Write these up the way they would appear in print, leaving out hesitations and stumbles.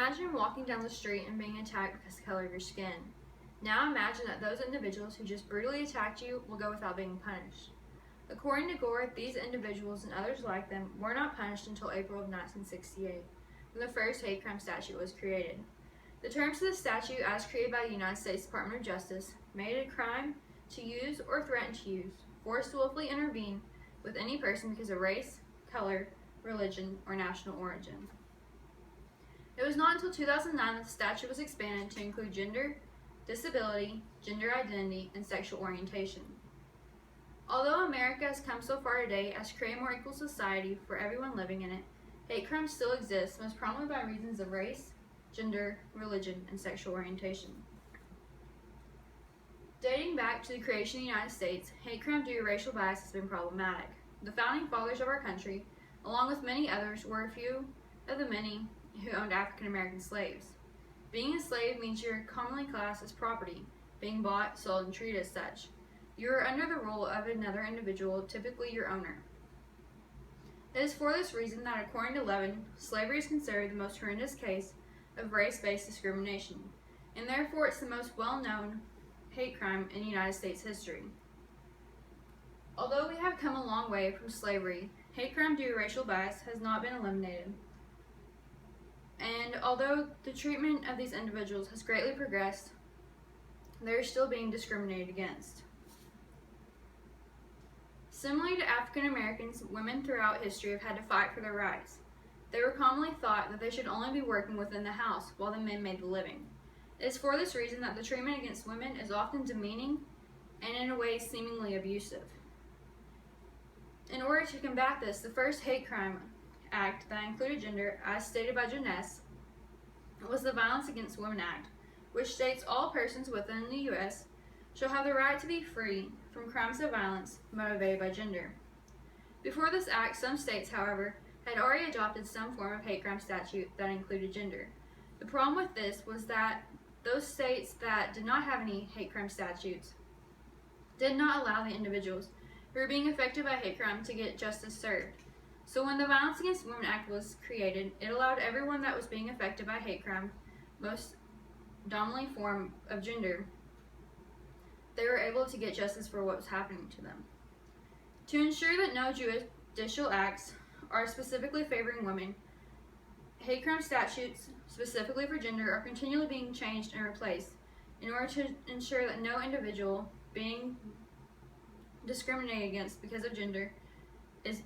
Imagine walking down the street and being attacked because of the color of your skin. Now imagine that those individuals who just brutally attacked you will go without being punished. According to Gore, these individuals and others like them were not punished until April of 1968, when the first hate crime statute was created. The terms of the statute, as created by the United States Department of Justice, made it a crime to use or threaten to use force to willfully intervene with any person because of race, color, religion, or national origin. It was not until 2009 that the statute was expanded to include gender, disability, gender identity, and sexual orientation. Although America has come so far today as to create a more equal society for everyone living in it, hate crimes still exist, most prominently by reasons of race, gender, religion, and sexual orientation. Dating back to the creation of the United States, hate crime due to racial bias has been problematic. The founding fathers of our country, along with many others, were a few of the many who owned African American slaves. Being a slave means you're commonly classed as property, being bought, sold, and treated as such. You are under the rule of another individual, typically your owner. It is for this reason that, according to Levin, slavery is considered the most horrendous case of race-based discrimination, and therefore it's the most well-known hate crime in United States history. Although we have come a long way from slavery, hate crime due to racial bias has not been eliminated. And although the treatment of these individuals has greatly progressed, they are still being discriminated against. Similarly to African Americans, women throughout history have had to fight for their rights. They were commonly thought that they should only be working within the house while the men made the living. It is for this reason that the treatment against women is often demeaning and in a way seemingly abusive. In order to combat this, the first hate crime act that included gender, as stated by Jeunesse, was the Violence Against Women Act, which states all persons within the U.S. shall have the right to be free from crimes of violence motivated by gender. Before this act, some states, however, had already adopted some form of hate crime statute that included gender. The problem with this was that those states that did not have any hate crime statutes did not allow the individuals who were being affected by hate crime to get justice served. So when the Violence Against Women Act was created, it allowed everyone that was being affected by hate crime, most dominantly form of gender, they were able to get justice for what was happening to them. To ensure that no judicial acts are specifically favoring women, hate crime statutes, specifically for gender, are continually being changed and replaced in order to ensure that no individual being discriminated against because of gender is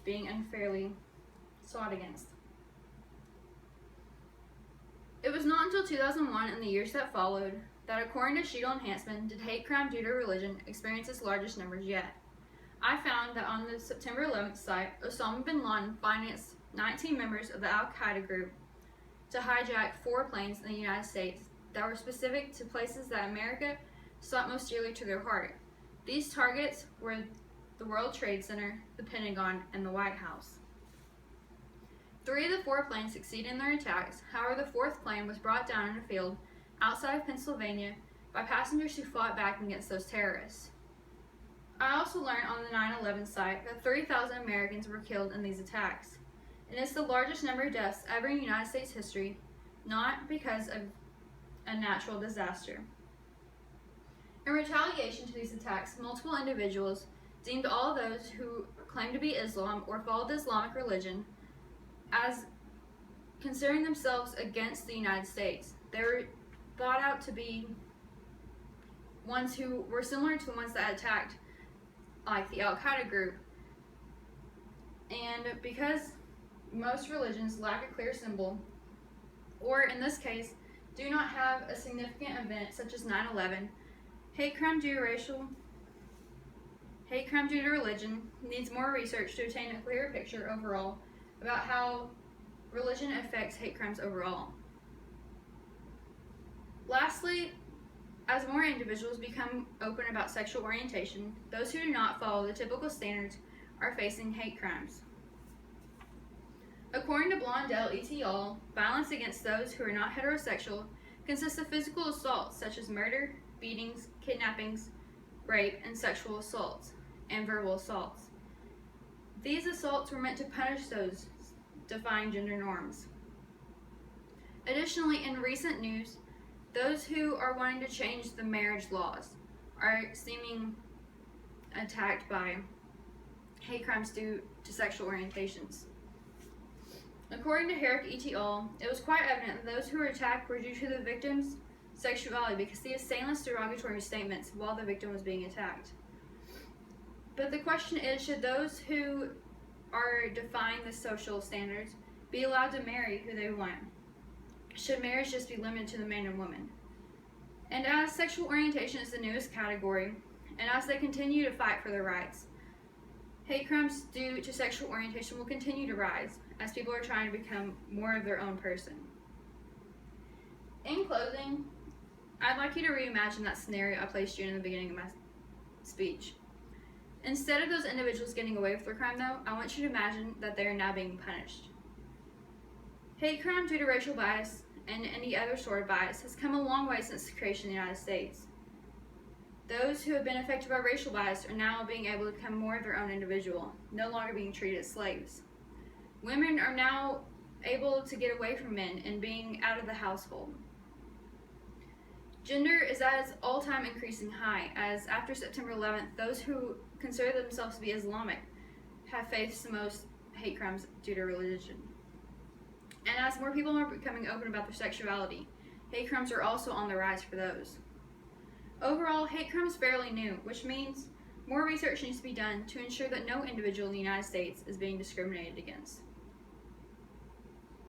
being unfairly sought against. It was not until 2001 and the years that followed that, according to Sheetal and Hansman, did hate crime due to religion experience its largest numbers yet. I found that on the September 11th site, Osama bin Laden financed 19 members of the Al-Qaeda group to hijack 4 planes in the United States that were specific to places that America sought most dearly to their heart. These targets were the World Trade Center, the Pentagon, and the White House. 3 of the 4 planes succeeded in their attacks. However, the 4th plane was brought down in a field outside of Pennsylvania by passengers who fought back against those terrorists. I also learned on the 9/11 site that 30,000 Americans were killed in these attacks. And it's the largest number of deaths ever in United States history, not because of a natural disaster. In retaliation to these attacks, multiple individuals deemed all those who claimed to be Islam or followed the Islamic religion as considering themselves against the United States. They were thought out to be ones who were similar to the ones that attacked, like the Al-Qaeda group. And because most religions lack a clear symbol, or in this case, do not have a significant event such as 9/11, hate crime due to religion needs more research to obtain a clearer picture overall about how religion affects hate crimes overall. Lastly, as more individuals become open about sexual orientation, those who do not follow the typical standards are facing hate crimes. According to Blondell et al., violence against those who are not heterosexual consists of physical assaults such as murder, beatings, kidnappings, rape, and sexual assaults, and verbal assaults. These assaults were meant to punish those defying gender norms. Additionally, in recent news, those who are wanting to change the marriage laws are seeming attacked by hate crimes due to sexual orientations. According to Herrick et al., it was quite evident that those who were attacked were due to the victim's sexuality because he had stainless derogatory statements while the victim was being attacked. But the question is, should those who are defying the social standards be allowed to marry who they want? Should marriage just be limited to the man and woman? And as sexual orientation is the newest category, and as they continue to fight for their rights, hate crimes due to sexual orientation will continue to rise as people are trying to become more of their own person. In closing, I'd like you to reimagine that scenario I placed you in the beginning of my speech. Instead of those individuals getting away with their crime, though, I want you to imagine that they are now being punished. Hate crime due to racial bias and any other sort of bias has come a long way since the creation of the United States. Those who have been affected by racial bias are now being able to become more of their own individual, no longer being treated as slaves. Women are now able to get away from men and being out of the household. Gender is at its all-time increasing high, as after September 11th, those who consider themselves to be Islamic have faced the most hate crimes due to religion. And as more people are becoming open about their sexuality, hate crimes are also on the rise for those. Overall, hate crime is fairly new, which means more research needs to be done to ensure that no individual in the United States is being discriminated against.